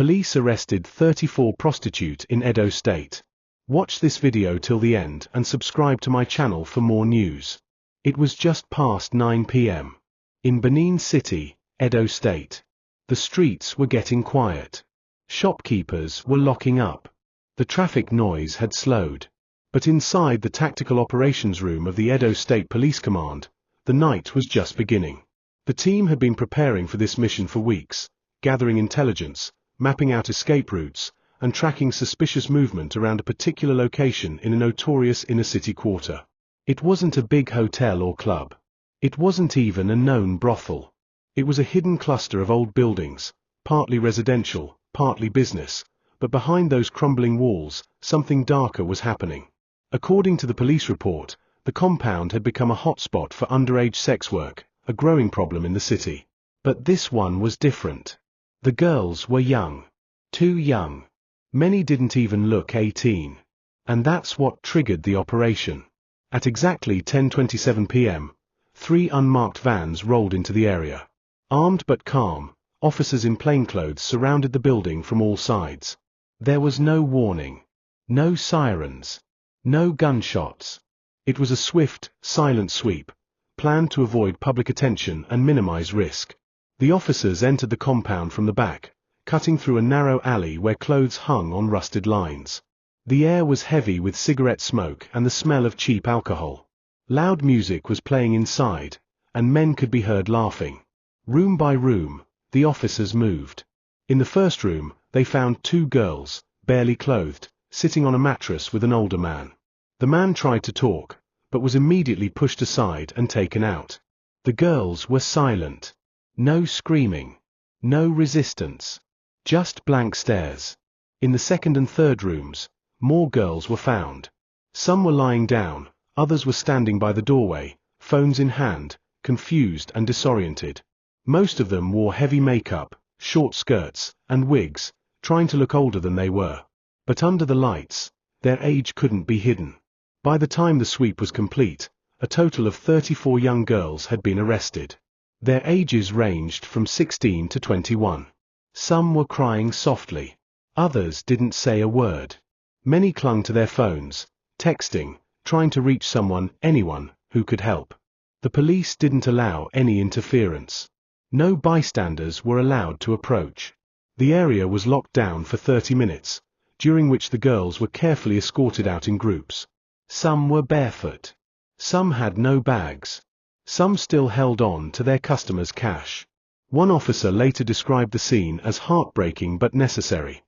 Police arrested 34 prostitute in Edo State. Watch this video till the end and subscribe to my channel for more news. It was just past 9 p.m. in Benin City, Edo State. The streets were getting quiet. Shopkeepers were locking up. The traffic noise had slowed. But inside the tactical operations room of the Edo State Police Command, the night was just beginning. The team had been preparing for this mission for weeks, gathering intelligence, mapping out escape routes, and tracking suspicious movement around a particular location in a notorious inner-city quarter. It wasn't a big hotel or club. It wasn't even a known brothel. It was a hidden cluster of old buildings, partly residential, partly business, but behind those crumbling walls, something darker was happening. According to the police report, the compound had become a hotspot for underage sex work, a growing problem in the city. But this one was different. The girls were young. Too young. Many didn't even look 18. And that's what triggered the operation. At exactly 10:27 p.m., 3 unmarked vans rolled into the area. Armed but calm, officers in plainclothes surrounded the building from all sides. There was no warning. No sirens. No gunshots. It was a swift, silent sweep, planned to avoid public attention and minimize risk. The officers entered the compound from the back, cutting through a narrow alley where clothes hung on rusted lines. The air was heavy with cigarette smoke and the smell of cheap alcohol. Loud music was playing inside, and men could be heard laughing. Room by room, the officers moved. In the first room, they found 2 girls, barely clothed, sitting on a mattress with an older man. The man tried to talk, but was immediately pushed aside and taken out. The girls were silent. No screaming. No resistance. Just blank stares. In the second and third rooms, more girls were found. Some were lying down, others were standing by the doorway, phones in hand, confused and disoriented. Most of them wore heavy makeup, short skirts, and wigs, trying to look older than they were. But under the lights, their age couldn't be hidden. By the time the sweep was complete, a total of 34 young girls had been arrested. Their ages ranged from 16 to 21. Some were crying softly. Others didn't say a word. Many clung to their phones, texting, trying to reach someone, anyone, who could help. The police didn't allow any interference. No bystanders were allowed to approach. The area was locked down for 30 minutes, during which the girls were carefully escorted out in groups. Some were barefoot. Some had no bags. Some still held on to their customers' cash. One officer later described the scene as heartbreaking but necessary.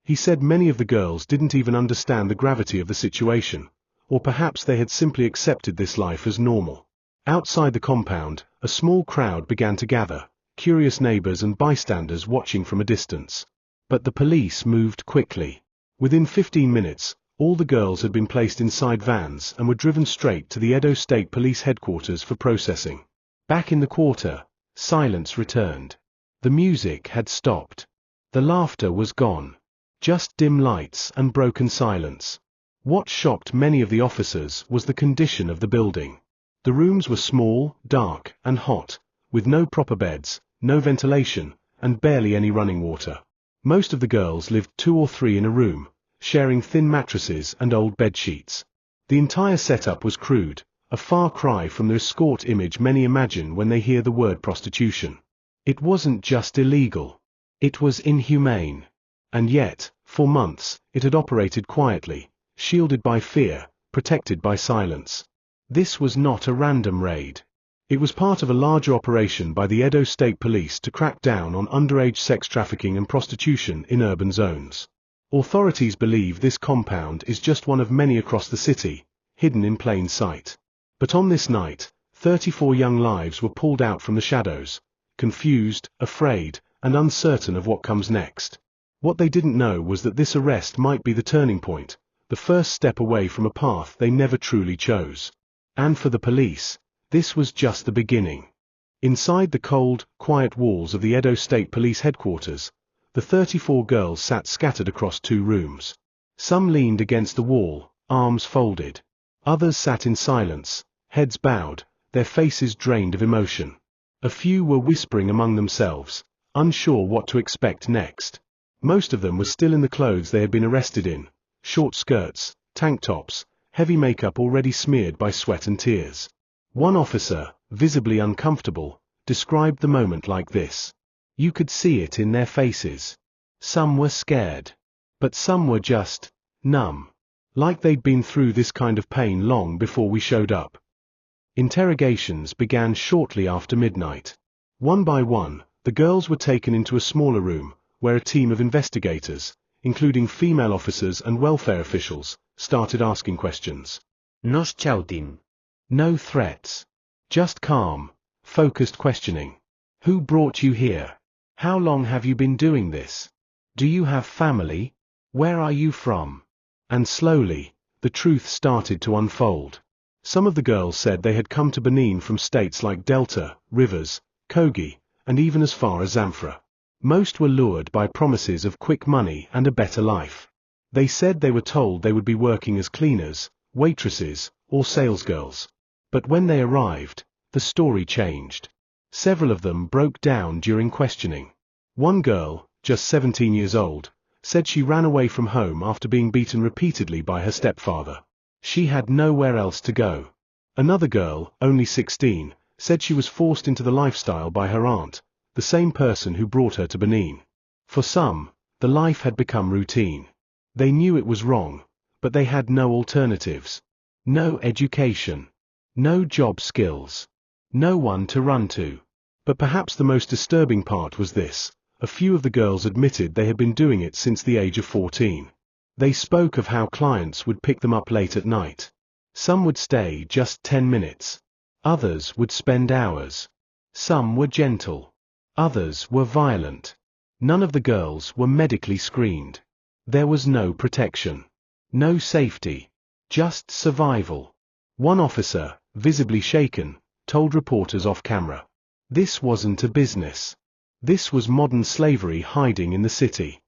He said many of the girls didn't even understand the gravity of the situation, or perhaps they had simply accepted this life as normal. Outside the compound, a small crowd began to gather, curious neighbors and bystanders watching from a distance. But the police moved quickly. Within 15 minutes, all the girls had been placed inside vans and were driven straight to the Edo State Police headquarters for processing. Back in the quarter, silence returned. The music had stopped. The laughter was gone. Just dim lights and broken silence. What shocked many of the officers was the condition of the building. The rooms were small, dark, and hot, with no proper beds, no ventilation, and barely any running water. Most of the girls lived 2 or 3 in a room, sharing thin mattresses and old bed sheets. The entire setup was crude, a far cry from the escort image many imagine when they hear the word prostitution. It wasn't just illegal. It was inhumane. And yet, for months, it had operated quietly, shielded by fear, protected by silence. This was not a random raid. It was part of a larger operation by the Edo State Police to crack down on underage sex trafficking and prostitution in urban zones. Authorities believe this compound is just one of many across the city, hidden in plain sight. But on this night, 34 young lives were pulled out from the shadows, confused, afraid, and uncertain of what comes next. What they didn't know was that this arrest might be the turning point, the first step away from a path they never truly chose. And for the police, this was just the beginning. Inside the cold, quiet walls of the Edo State Police headquarters, the 34 girls sat scattered across 2 rooms. Some leaned against the wall, arms folded. Others sat in silence, heads bowed, their faces drained of emotion. A few were whispering among themselves, unsure what to expect next. Most of them were still in the clothes they had been arrested in: short skirts, tank tops, heavy makeup already smeared by sweat and tears. One officer, visibly uncomfortable, described the moment like this: "You could see it in their faces. Some were scared. But some were just numb. Like they'd been through this kind of pain long before we showed up." Interrogations began shortly after midnight. One by one, the girls were taken into a smaller room, where a team of investigators, including female officers and welfare officials, started asking questions. No shouting. No threats. Just calm, focused questioning. Who brought you here? How long have you been doing this? Do you have family? Where are you from? And slowly, the truth started to unfold. Some of the girls said they had come to Benin from states like Delta, Rivers, Kogi, and even as far as Zamfara. Most were lured by promises of quick money and a better life. They said they were told they would be working as cleaners, waitresses, or salesgirls. But when they arrived, the story changed. Several of them broke down during questioning. One girl, just 17 years old, said she ran away from home after being beaten repeatedly by her stepfather. She had nowhere else to go. Another girl, only 16, said she was forced into the lifestyle by her aunt, the same person who brought her to Benin. For some, the life had become routine. They knew it was wrong, but they had no alternatives. No education. No job skills. No one to run to. But perhaps the most disturbing part was this: a few of the girls admitted they had been doing it since the age of 14. They spoke of how clients would pick them up late at night. Some would stay just 10 minutes. Others would spend hours. Some were gentle. Others were violent. None of the girls were medically screened. There was no protection. No safety. Just survival. One officer, visibly shaken, told reporters off camera, "This wasn't a business. This was modern slavery hiding in the city."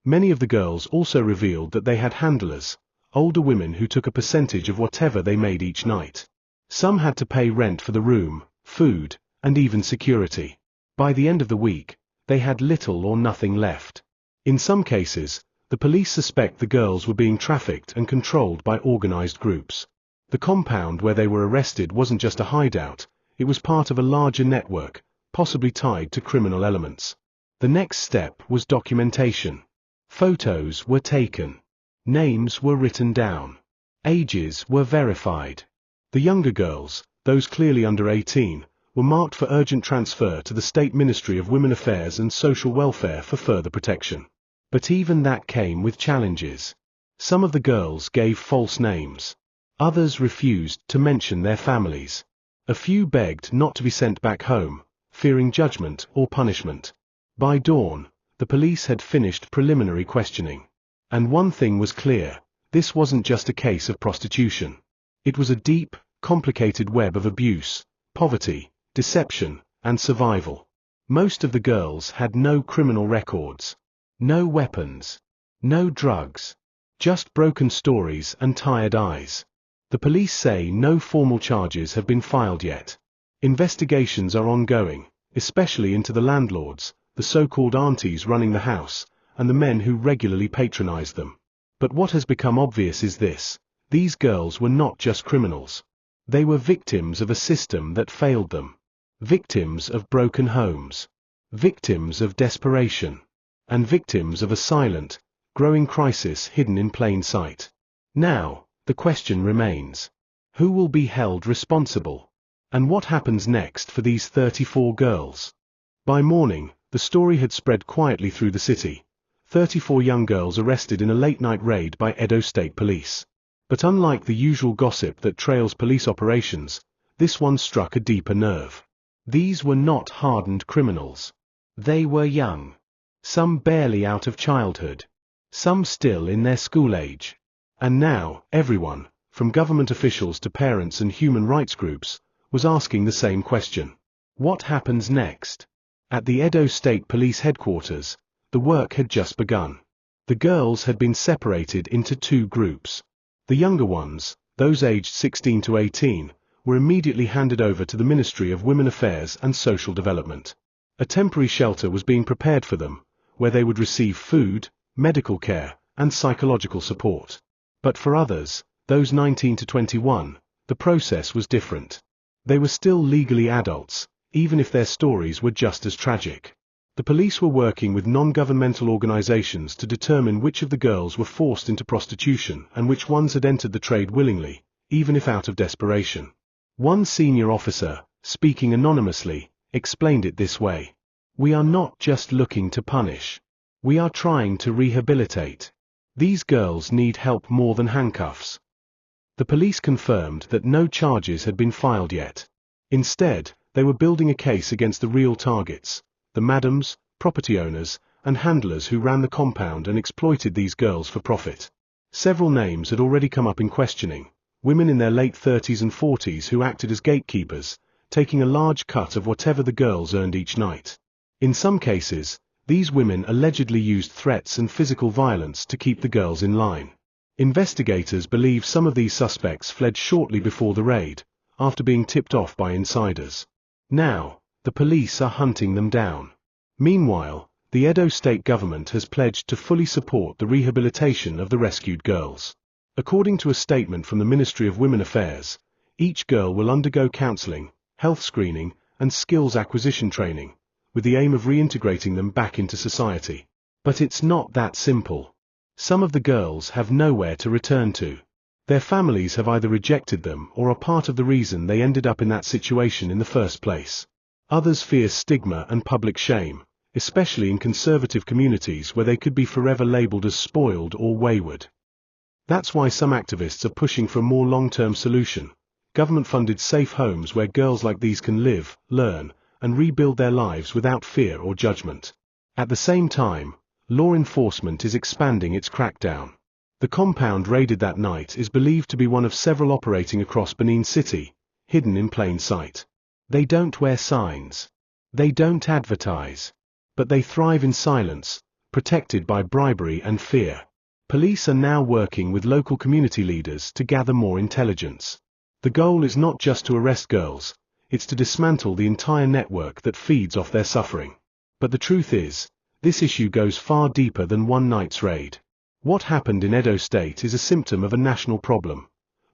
Many of the girls also revealed that they had handlers, older women who took a percentage of whatever they made each night. Some had to pay rent for the room, food, and even security. By the end of the week, they had little or nothing left. In some cases, the police suspect the girls were being trafficked and controlled by organized groups. The compound where they were arrested wasn't just a hideout, it was part of a larger network, possibly tied to criminal elements. The next step was documentation. Photos were taken. Names were written down. Ages were verified. The younger girls, those clearly under 18, were marked for urgent transfer to the State Ministry of Women Affairs and Social Welfare for further protection. But even that came with challenges. Some of the girls gave false names. Others refused to mention their families. A few begged not to be sent back home, fearing judgment or punishment. By dawn, the police had finished preliminary questioning. And one thing was clear: this wasn't just a case of prostitution. It was a deep, complicated web of abuse, poverty, deception, and survival. Most of the girls had no criminal records. No weapons. No drugs. Just broken stories and tired eyes. The police say no formal charges have been filed yet. Investigations are ongoing, especially into the landlords, the so-called aunties running the house, and the men who regularly patronized them. But what has become obvious is this: these girls were not just criminals. They were victims of a system that failed them. Victims of broken homes. Victims of desperation. And victims of a silent, growing crisis hidden in plain sight. Now, the question remains: who will be held responsible? And what happens next for these 34 girls? By morning, the story had spread quietly through the city. 34 young girls arrested in a late-night raid by Edo State Police. But unlike the usual gossip that trails police operations, this one struck a deeper nerve. These were not hardened criminals. They were young. Some barely out of childhood. Some still in their school age. And now, everyone, from government officials to parents and human rights groups, was asking the same question. What happens next? At the Edo State Police headquarters, the work had just begun. The girls had been separated into two groups. The younger ones, those aged 16 to 18, were immediately handed over to the Ministry of Women Affairs and Social Development. A temporary shelter was being prepared for them, where they would receive food, medical care, and psychological support. But for others, those 19 to 21, the process was different. They were still legally adults, even if their stories were just as tragic. The police were working with non-governmental organizations to determine which of the girls were forced into prostitution and which ones had entered the trade willingly, even if out of desperation. One senior officer, speaking anonymously, explained it this way: "We are not just looking to punish. We are trying to rehabilitate. These girls need help more than handcuffs." The police confirmed that no charges had been filed yet. Instead, they were building a case against the real targets, the madams, property owners, and handlers who ran the compound and exploited these girls for profit. Several names had already come up in questioning: women in their late 30s and 40s who acted as gatekeepers, taking a large cut of whatever the girls earned each night. In some cases, these women allegedly used threats and physical violence to keep the girls in line. Investigators believe some of these suspects fled shortly before the raid, after being tipped off by insiders. Now, the police are hunting them down. Meanwhile, the Edo state government has pledged to fully support the rehabilitation of the rescued girls. According to a statement from the Ministry of Women Affairs, each girl will undergo counseling, health screening, and skills acquisition training, with the aim of reintegrating them back into society. But it's not that simple. Some of the girls have nowhere to return to. Their families have either rejected them or are part of the reason they ended up in that situation in the first place. Others fear stigma and public shame, especially in conservative communities where they could be forever labeled as spoiled or wayward. That's why some activists are pushing for a more long-term solution: government-funded safe homes where girls like these can live, learn, and rebuild their lives without fear or judgment. At the same time, law enforcement is expanding its crackdown. The compound raided that night is believed to be one of several operating across Benin City, hidden in plain sight. They don't wear signs. They don't advertise. But they thrive in silence, protected by bribery and fear. Police are now working with local community leaders to gather more intelligence. The goal is not just to arrest girls, it's to dismantle the entire network that feeds off their suffering. But the truth is, this issue goes far deeper than one night's raid. What happened in Edo State is a symptom of a national problem: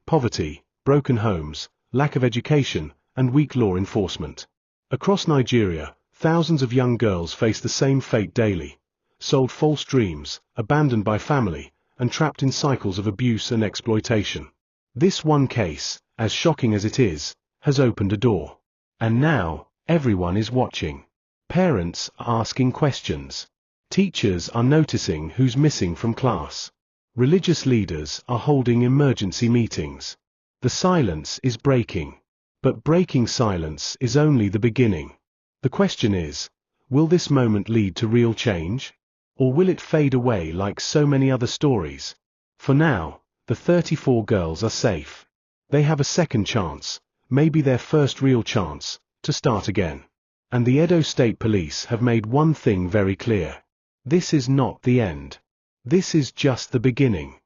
poverty, broken homes, lack of education, and weak law enforcement. Across Nigeria, thousands of young girls face the same fate daily: sold false dreams, abandoned by family, and trapped in cycles of abuse and exploitation. This one case, as shocking as it is, has opened a door. And now, everyone is watching. Parents are asking questions. Teachers are noticing who's missing from class. Religious leaders are holding emergency meetings. The silence is breaking. But breaking silence is only the beginning. The question is, will this moment lead to real change? Or will it fade away like so many other stories? For now, the 34 girls are safe. They have a second chance, maybe their first real chance, to start again. And the Edo State Police have made one thing very clear: this is not the end. This is just the beginning.